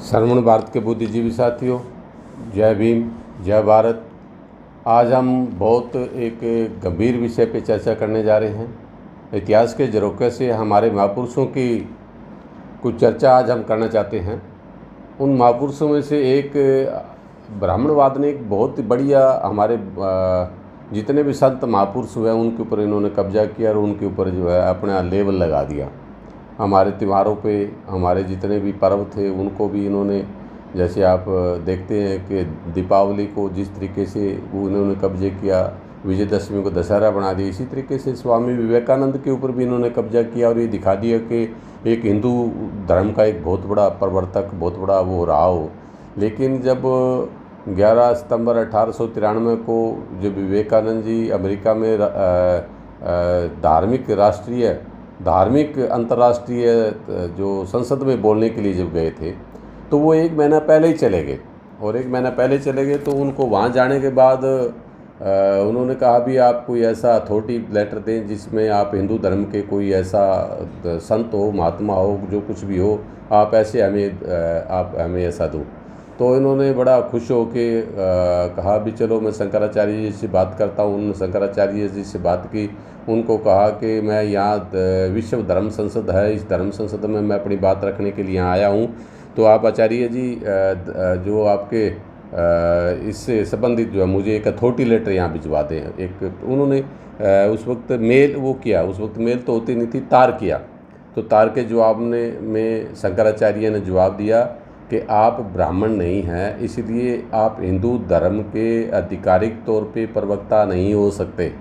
श्रवण भारत के बुद्धिजीवी साथियों, जय भीम, जय भारत। आज हम बहुत एक गंभीर विषय पे चर्चा करने जा रहे हैं। इतिहास के झरोखे से हमारे महापुरुषों की कुछ चर्चा आज हम करना चाहते हैं। उन महापुरुषों में से एक ब्राह्मणवाद ने एक बहुत बढ़िया हमारे जितने भी संत महापुरुष हुए उनके ऊपर इन्होंने कब्जा किया और उनके ऊपर जो है अपना लेबल लगा दिया। हमारे त्योहारों पे हमारे जितने भी पर्व थे उनको भी इन्होंने, जैसे आप देखते हैं कि दीपावली को जिस तरीके से वो इन्होंने कब्जे किया, विजयदशमी को दशहरा बना दिया, इसी तरीके से स्वामी विवेकानंद के ऊपर भी इन्होंने कब्जा किया और ये दिखा दिया कि एक हिंदू धर्म का एक बहुत बड़ा प्रवर्तक, बहुत बड़ा वो रहा हो। लेकिन जब 11 सितंबर 1893 को जब विवेकानंद जी अमेरिका में धार्मिक अंतर्राष्ट्रीय जो संसद में बोलने के लिए जब गए थे तो वो 1 महीना पहले ही चले गए। और 1 महीना पहले चले गए तो उनको वहाँ जाने के बाद उन्होंने कहा भी आप कोई ऐसा अथॉरिटी लेटर दें जिसमें आप हिंदू धर्म के कोई ऐसा संत हो, महात्मा हो, जो कुछ भी हो, आप हमें ऐसा दो। तो इन्होंने बड़ा खुश हो के कहा भी चलो मैं शंकराचार्य जी से बात करता हूँ। उन्होंने शंकराचार्य जी से बात की, उनको कहा कि मैं यहाँ विश्व धर्म संसद है, इस धर्म संसद में मैं अपनी बात रखने के लिए यहाँ आया हूँ, तो आप आचार्य जी जो आपके इससे संबंधित जो है मुझे एक अथॉरिटी लेटर यहाँ भिजवा दें। एक उन्होंने उस वक्त मेल वो किया, उस वक्त मेल तो होती नहीं थी, तार किया। तो तार के जवाब में शंकराचार्य ने जवाब दिया कि आप ब्राह्मण नहीं हैं, इसलिए आप हिंदू धर्म के आधिकारिक तौर पे प्रवक्ता नहीं हो सकते।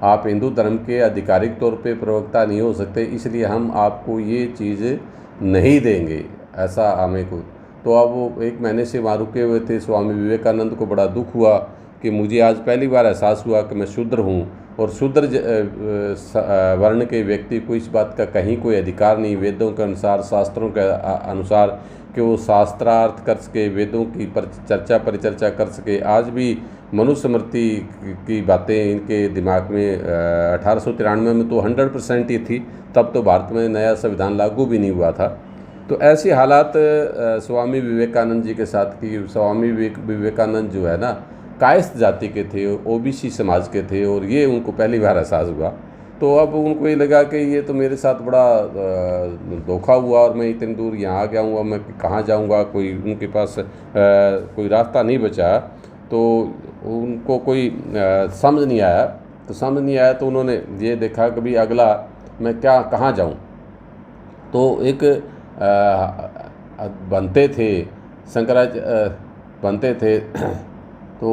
आप हिंदू धर्म के आधिकारिक तौर पे प्रवक्ता नहीं हो सकते, इसलिए हम आपको ये चीज़ नहीं देंगे, ऐसा हमें को। तो अब वो 1 महीने से वहाँ रुके हुए थे। स्वामी विवेकानंद को बड़ा दुख हुआ कि मुझे आज पहली बार एहसास हुआ कि मैं शूद्र हूँ और शूद्र वर्ण के व्यक्ति को इस बात का कहीं कोई अधिकार नहीं, वेदों के अनुसार, शास्त्रों के अनुसार, कि वो शास्त्रार्थ कर सके, वेदों की परिचर्चा कर सके। आज भी मनुस्मृति की बातें इनके दिमाग में 1893 में तो 100% ही थी, तब तो भारत में नया संविधान लागू भी नहीं हुआ था। तो ऐसे हालात स्वामी विवेकानंद जी के साथ थी। स्वामी विवेकानंद जो है ना कायस्थ जाति के थे, ओबीसी समाज के थे, और ये उनको पहली बार एहसास हुआ। तो अब उनको ये लगा कि ये तो मेरे साथ बड़ा धोखा हुआ और मैं इतनी दूर यहाँ आ गया हूँ, अब मैं कहाँ जाऊँगा, कोई उनके पास कोई रास्ता नहीं बचा। तो उनको कोई समझ नहीं आया। तो उन्होंने ये देखा कि भाई अगला मैं कहाँ जाऊँ। तो एक बनते थे तो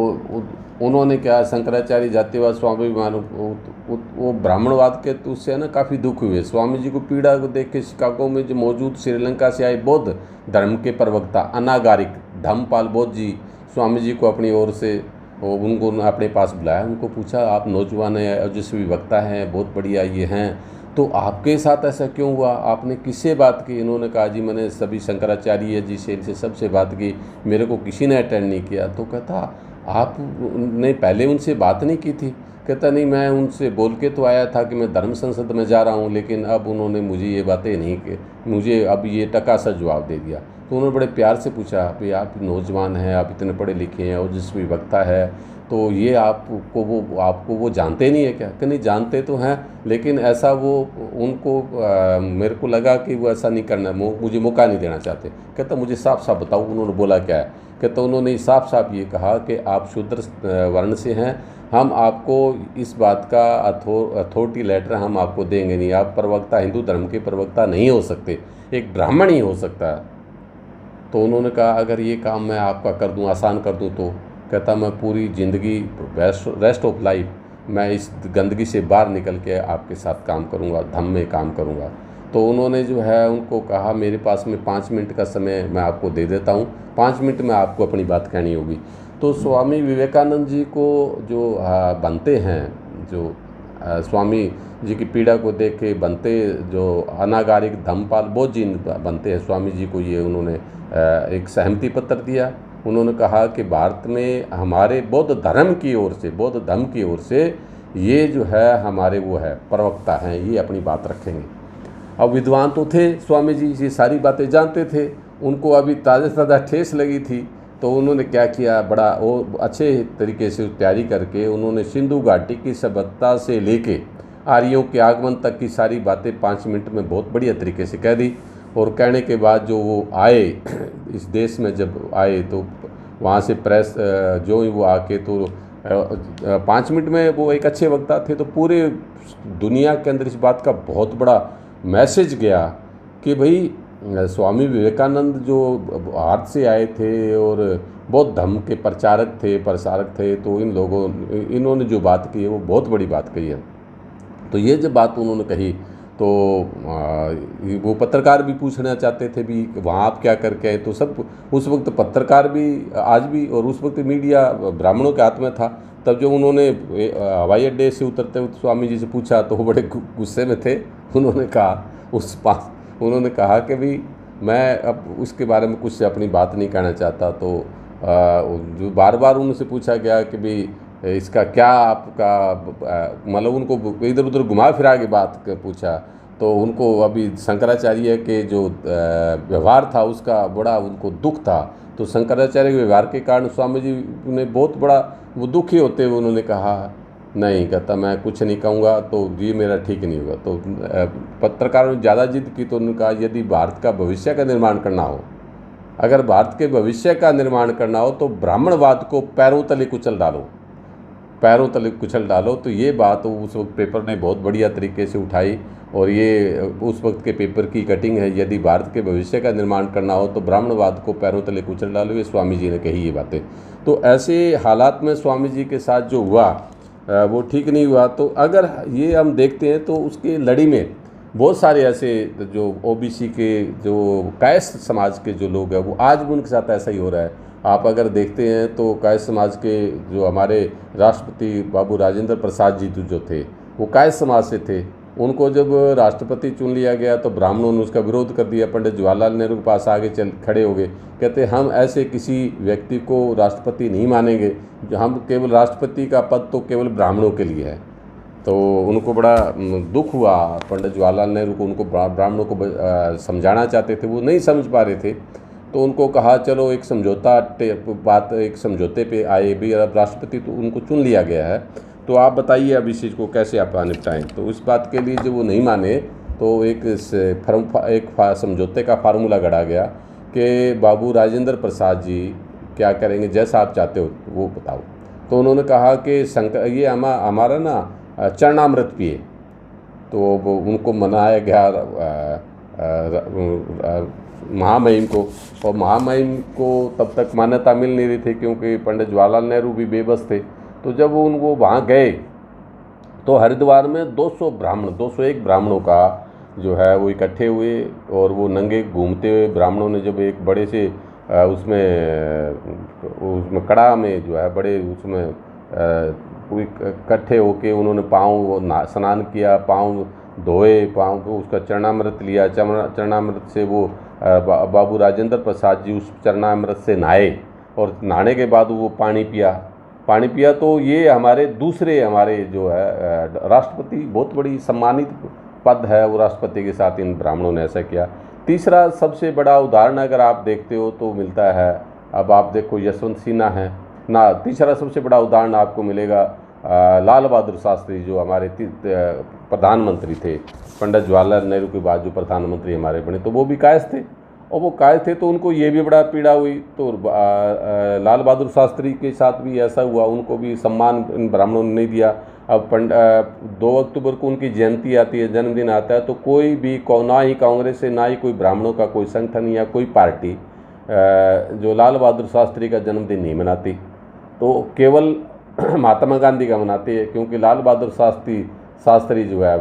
उन्होंने क्या, शंकराचार्य जातिवाद, स्वामी वो ब्राह्मणवाद के तो उससे ना काफ़ी दुख हुए। स्वामी जी को पीड़ा को देख के शिकागो में जो मौजूद श्रीलंका से आए बौद्ध धर्म के प्रवक्ता अनागारिक धम्मपाल बौद्ध जी स्वामी जी को अपनी ओर से उनको अपने पास बुलाया। उनको पूछा, आप नौजवान हैं, ओजस्वी वक्ता हैं, बहुत बढ़िया ये हैं, तो आपके साथ ऐसा क्यों हुआ, आपने किससे बात की? इन्होंने कहा जी मैंने सभी शंकराचार्य जी से, इनसे सबसे बात की, मेरे को किसी ने अटेंड नहीं किया। तो कहता आपने पहले उनसे बात नहीं की थी? कहता नहीं, मैं उनसे बोल के तो आया था कि मैं धर्म संसद में जा रहा हूँ, लेकिन अब उन्होंने मुझे ये बातें नहीं की, मुझे अब ये टका सा जवाब दे दिया। तो उन्होंने बड़े प्यार से पूछा, भाई आप नौजवान हैं, आप इतने पढ़े लिखे हैं, ओजस्वी वक्ता है, तो ये आपको वो जानते नहीं है क्या? कि नहीं, जानते तो हैं, लेकिन ऐसा वो उनको मेरे को लगा कि वो ऐसा नहीं करना, मुझे मौका नहीं देना चाहते। कहता मुझे साफ साफ बताओ उन्होंने बोला क्या है? कहता उन्होंने साफ साफ ये कहा कि आप शूद्र वर्ण से हैं, हम आपको इस बात का अथॉरिटी लेटर हम आपको देंगे नहीं, आप प्रवक्ता, हिंदू धर्म के प्रवक्ता नहीं हो सकते, एक ब्राह्मण ही हो सकता है। तो उन्होंने कहा अगर ये काम मैं आपका कर दूं, आसान कर दूं, तो कहता मैं पूरी ज़िंदगी, रेस्ट ऑफ लाइफ मैं इस गंदगी से बाहर निकल के आपके साथ काम करूंगा, धम्म में काम करूंगा। तो उन्होंने जो है उनको कहा मेरे पास में 5 मिनट का समय मैं आपको दे देता हूं, 5 मिनट में आपको अपनी बात कहनी होगी। तो स्वामी विवेकानंद जी को जो बनते हैं, जो स्वामी जी की पीड़ा को देख के बनते, जो अनागारिक धम्मपाल बौद्ध जी बनते हैं, स्वामी जी को ये उन्होंने एक सहमति पत्र दिया। उन्होंने कहा कि भारत में हमारे बौद्ध धर्म की ओर से ये जो है हमारे वो है प्रवक्ता हैं, ये अपनी बात रखेंगे। अब विद्वान तो थे स्वामी जी, ये सारी बातें जानते थे, उनको अभी ताज़ा ताज़ा ठेस लगी थी, तो उन्होंने क्या किया, बड़ा वो अच्छे तरीके से तैयारी करके उन्होंने सिंधु घाटी की सभ्यता से लेके आर्यों के आगमन तक की सारी बातें 5 मिनट में बहुत बढ़िया तरीके से कह दी। और कहने के बाद जो वो आए इस देश में, जब आए तो वहाँ से प्रेस जो ही वो आके तो 5 मिनट में वो एक अच्छे वक्ता थे, तो पूरे दुनिया के अंदर इस बात का बहुत बड़ा मैसेज गया कि भाई स्वामी विवेकानंद जो भारत से आए थे और बहुत धर्म के प्रचारक थे, प्रसारक थे, तो इन्होंने जो बात की है वो बहुत बड़ी बात कही है। तो ये जब बात उन्होंने कही तो वो पत्रकार भी पूछना चाहते थे भी वहाँ आप क्या करके आए, तो सब उस वक्त पत्रकार भी आज भी, और उस वक्त मीडिया ब्राह्मणों के हाथ में था। तब जो उन्होंने हवाई अड्डे से उतरते हुए स्वामी जी से पूछा तो वो बड़े गुस्से में थे। उन्होंने कहा कि भाई मैं अब उसके बारे में कुछ अपनी बात नहीं कहना चाहता। तो जो बार बार उनसे पूछा गया कि भाई इसका क्या आपका मतलब, उनको इधर उधर घुमा फिरा के बात पूछा, तो उनको अभी शंकराचार्य के जो व्यवहार था उसका बड़ा उनको दुख था। तो शंकराचार्य के व्यवहार के कारण स्वामी जी ने बहुत बड़ा वो दुखी होते हुए उन्होंने कहा, नहीं कहता मैं कुछ नहीं कहूँगा, तो ये मेरा ठीक नहीं होगा। तो पत्रकारों ने ज़्यादा जिद की, तो उन्होंने कहा यदि भारत का भविष्य का निर्माण करना हो, अगर भारत के भविष्य का निर्माण करना हो तो ब्राह्मणवाद को पैरों तले कुचल डालो, पैरों तले कुचल डालो। तो ये बात उस वक्त पेपर ने बहुत बढ़िया तरीके से उठाई, और ये उस वक्त के पेपर की कटिंग है, यदि भारत के भविष्य का निर्माण करना हो तो ब्राह्मणवाद को पैरों तले कुचल डालो, ये स्वामी जी ने कही ये बातें। तो ऐसे हालात में स्वामी जी के साथ जो हुआ वो ठीक नहीं हुआ। तो अगर ये हम देखते हैं तो उसकी लड़ी में बहुत सारे ऐसे जो ओबीसी के जो कायस्थ समाज के जो लोग हैं वो आज भी उनके साथ ऐसा ही हो रहा है। आप अगर देखते हैं तो कायस्थ समाज के जो हमारे राष्ट्रपति बाबू राजेंद्र प्रसाद जी जो थे वो कायस्थ समाज से थे। उनको जब राष्ट्रपति चुन लिया गया तो ब्राह्मणों ने उसका विरोध कर दिया। पंडित जवाहरलाल नेहरू के पास आगे खड़े हो गए, कहते हम ऐसे किसी व्यक्ति को राष्ट्रपति नहीं मानेंगे, जो हम केवल राष्ट्रपति का पद तो केवल ब्राह्मणों के लिए है। तो उनको बड़ा दुख हुआ। पंडित जवाहरलाल नेहरू को उनको ब्राह्मणों को समझाना चाहते थे, वो नहीं समझ पा रहे थे। तो उनको कहा चलो एक समझौते पे आए भी, अब राष्ट्रपति तो उनको चुन लिया गया है, तो आप बताइए अब इस चीज़ को कैसे आप निपटाएं। तो उस बात के लिए जब वो नहीं माने तो एक समझौते का फार्मूला गढ़ा गया कि बाबू राजेंद्र प्रसाद जी क्या करेंगे, जैसा आप चाहते हो वो बताओ। तो उन्होंने कहा कि ये हमारा ना चरणामृत पिए। तो वो उनको मनाया गया महामहिम को, और महामहिम को तब तक मान्यता मिल नहीं रही थी क्योंकि पंडित जवाहरलाल नेहरू भी बेबस थे। तो जब वो वहाँ गए तो हरिद्वार में 201 ब्राह्मणों का जो है वो इकट्ठे हुए, और वो नंगे घूमते हुए ब्राह्मणों ने जब एक बड़े से उसमें कड़ा में जो है बड़े उसमें इकट्ठे होके उन्होंने पाँव स्नान किया, पाँव धोए, पाँव को उसका चरणामृत लिया। चरणामृत से वो बाबू राजेंद्र प्रसाद जी उस चरणामृत से नहाए, और नहाने के बाद वो पानी पिया। तो ये हमारे जो है राष्ट्रपति, बहुत बड़ी सम्मानित पद है वो राष्ट्रपति के साथ इन ब्राह्मणों ने ऐसा किया। तीसरा सबसे बड़ा उदाहरण अगर आप देखते हो तो मिलता है, अब आप देखो यशवंत सिन्हा है ना, तीसरा सबसे बड़ा उदाहरण आपको मिलेगा लाल बहादुर शास्त्री जो हमारे प्रधानमंत्री थे। पंडित जवाहरलाल नेहरू के बाद जो प्रधानमंत्री हमारे बने तो वो भी कायस्थ थे, और वो कायस्थ थे तो उनको ये भी बड़ा पीड़ा हुई। तो लाल बहादुर शास्त्री के साथ भी ऐसा हुआ, उनको भी सम्मान इन ब्राह्मणों ने नहीं दिया। अब 2 अक्टूबर को उनकी जयंती आती है, जन्मदिन आता है, तो कोई भी ना ही कांग्रेस से ना ही कोई ब्राह्मणों का कोई संगठन या कोई पार्टी जो लाल बहादुर शास्त्री का जन्मदिन नहीं मनाती, तो केवल महात्मा गांधी का मनाते हैं, क्योंकि लाल बहादुर शास्त्री जो है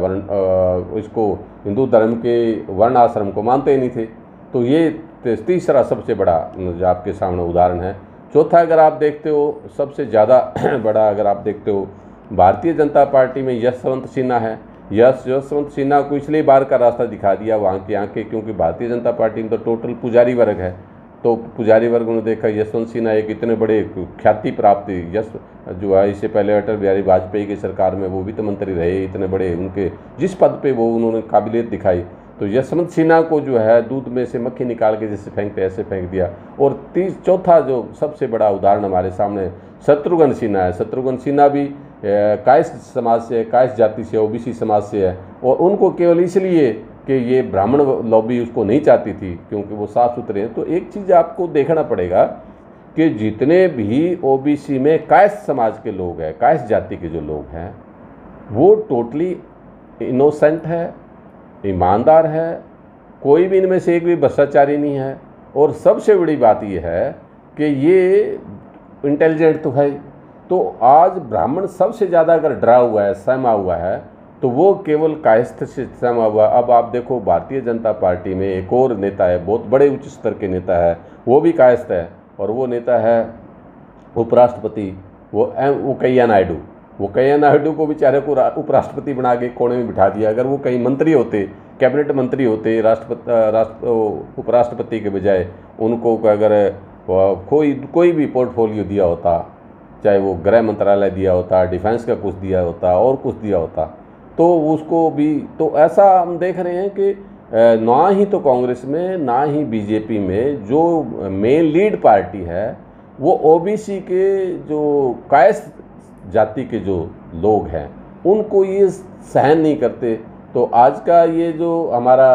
इसको हिंदू धर्म के वर्ण आश्रम को मानते ही नहीं थे। तो ये तीसरा सबसे बड़ा जो आपके सामने उदाहरण है। चौथा अगर आप देखते हो सबसे ज़्यादा बड़ा अगर आप देखते हो भारतीय जनता पार्टी में यशवंत सिन्हा है। यशवंत सिन्हा को इसलिए बाहर का रास्ता दिखा दिया वहाँ के यहाँ के, क्योंकि भारतीय जनता पार्टी में तो टोटल पुजारी वर्ग है। तो पुजारी वर्ग ने देखा यशवंत सिन्हा एक इतने बड़े ख्याति प्राप्त यश जो है, इससे पहले अटल बिहारी वाजपेयी की सरकार में वो वित्त मंत्री रहे, इतने बड़े उनके जिस पद पे वो उन्होंने काबिलियत दिखाई, तो यशवंत सिन्हा को जो है दूध में से मक्खी निकाल के जैसे फेंकते ऐसे फेंक दिया। और चौथा जो सबसे बड़ा उदाहरण हमारे सामने शत्रुघ्न सिन्हा है। शत्रुघ्न सिन्हा भी कायस्थ समाज से है, कायस्थ जाति से, ओबीसी समाज से है, और उनको केवल इसलिए कि ये ब्राह्मण लॉबी उसको नहीं चाहती थी क्योंकि वो साफ सुथरे हैं। तो एक चीज़ आपको देखना पड़ेगा कि जितने भी ओबीसी में कायस्थ समाज के लोग हैं, कायस्थ जाति के जो लोग हैं, वो टोटली इनोसेंट है, ईमानदार है, कोई भी इनमें से एक भी भ्रष्टाचारी नहीं है। और सबसे बड़ी बात यह है कि ये इंटेलिजेंट तो है। तो आज ब्राह्मण सबसे ज़्यादा अगर डरा हुआ है, सहमा हुआ है, तो वो केवल कायस्थ से सहमा हुआ। अब आप देखो भारतीय जनता पार्टी में एक और नेता है, बहुत बड़े उच्च स्तर के नेता है, वो भी कायस्थ है, और वो नेता है उपराष्ट्रपति वो कैया नायडू। वो कैया नायडू को बेचारे को उपराष्ट्रपति बना के कोने में बिठा दिया। अगर वो कहीं मंत्री होते, कैबिनेट मंत्री होते, उपराष्ट्रपति के बजाय उनको अगर कोई भी पोर्टफोलियो दिया होता, चाहे वो गृह मंत्रालय दिया होता, डिफेंस का कुछ दिया होता, और कुछ दिया होता, तो उसको भी। तो ऐसा हम देख रहे हैं कि ना ही तो कांग्रेस में ना ही बीजेपी में जो मेन लीड पार्टी है वो ओबीसी के जो कायस्थ जाति के जो लोग हैं उनको ये सहन नहीं करते। तो आज का ये जो हमारा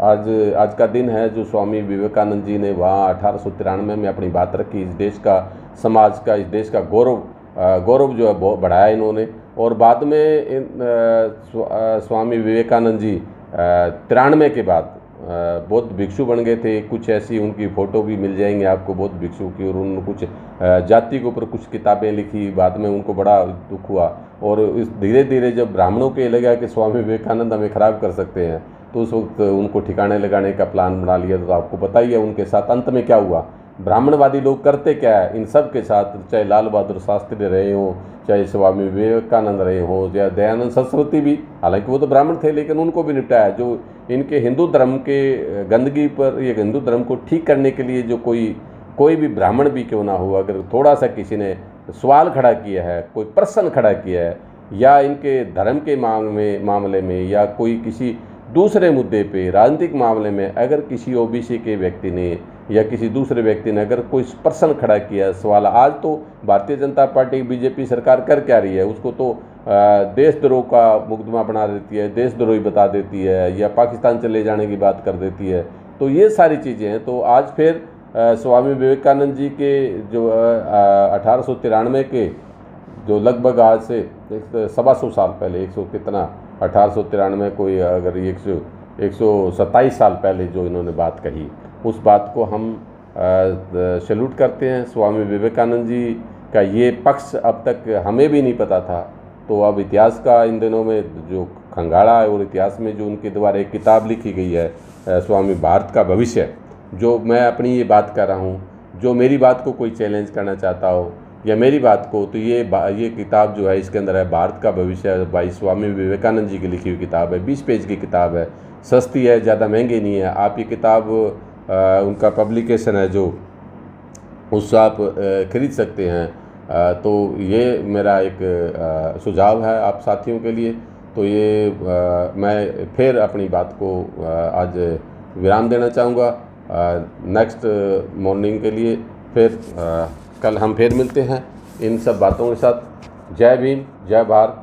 आज का दिन है, जो स्वामी विवेकानंद जी ने वहाँ 1893 में अपनी बात रखी, इस देश का, समाज का, इस देश का गौरव जो है बहुत बढ़ाया इन्होंने। और बाद में स्वामी विवेकानंद जी 93 के बाद बौद्ध भिक्षु बन गए थे। कुछ ऐसी उनकी फ़ोटो भी मिल जाएंगे आपको बौद्ध भिक्षु की, और उन्होंने कुछ जाति के ऊपर कुछ किताबें लिखी। बाद में उनको बड़ा दुख हुआ, और इस धीरे धीरे जब ब्राह्मणों को ये लगा कि स्वामी विवेकानंद हमें ख़राब कर सकते हैं, तो उस वक्त उनको ठिकाने लगाने का प्लान बना लिया। तो आपको पता ही है उनके साथ अंत में क्या हुआ। ब्राह्मणवादी लोग करते क्या है इन सब के साथ, चाहे लाल बहादुर शास्त्री रहे हों, चाहे स्वामी विवेकानंद रहे हों, या दयानंद सरस्वती भी, हालांकि वो तो ब्राह्मण थे, लेकिन उनको भी निपटाया। जो इनके हिंदू धर्म के गंदगी पर, ये हिंदू धर्म को ठीक करने के लिए जो कोई भी ब्राह्मण भी क्यों ना हो, अगर थोड़ा सा किसी ने सवाल खड़ा किया है, कोई प्रश्न खड़ा किया है, या इनके धर्म के मामले में या कोई किसी दूसरे मुद्दे पे, राजनीतिक मामले में, अगर किसी ओबीसी के व्यक्ति ने या किसी दूसरे व्यक्ति ने अगर कोई प्रश्न खड़ा किया, सवाल, आज तो भारतीय जनता पार्टी, बीजेपी सरकार कर क्या रही है, उसको तो देशद्रोह का मुकदमा बना देती है, देशद्रोही बता देती है, या पाकिस्तान चले जाने की बात कर देती है। तो ये सारी चीज़ें हैं। तो आज फिर स्वामी विवेकानंद जी के जो 1893 के जो लगभग आज से 125 साल पहले, 100 कितना 1893 कोई अगर 127 साल पहले जो इन्होंने बात कही, उस बात को हम सैल्यूट करते हैं। स्वामी विवेकानंद जी का ये पक्ष अब तक हमें भी नहीं पता था, तो अब इतिहास का इन दिनों में जो खंगाला है, और इतिहास में जो उनके द्वारा एक किताब लिखी गई है, स्वामी भारत का भविष्य, जो मैं अपनी ये बात कर रहा हूँ, जो मेरी बात को कोई चैलेंज करना चाहता हो या मेरी बात को, तो ये किताब जो है, इसके अंदर है भारत का भविष्य, भाई स्वामी विवेकानंद जी की लिखी हुई किताब है। 20 पेज की किताब है, सस्ती है, ज़्यादा महंगी नहीं है। आप ये किताब उनका पब्लिकेशन है जो, उससे आप खरीद सकते हैं। तो ये मेरा एक सुझाव है आप साथियों के लिए। तो ये मैं फिर अपनी बात को आज विराम देना चाहूँगा। नेक्स्ट मॉर्निंग के लिए फिर कल हम फिर मिलते हैं इन सब बातों के साथ। जय भीम, जय भारत।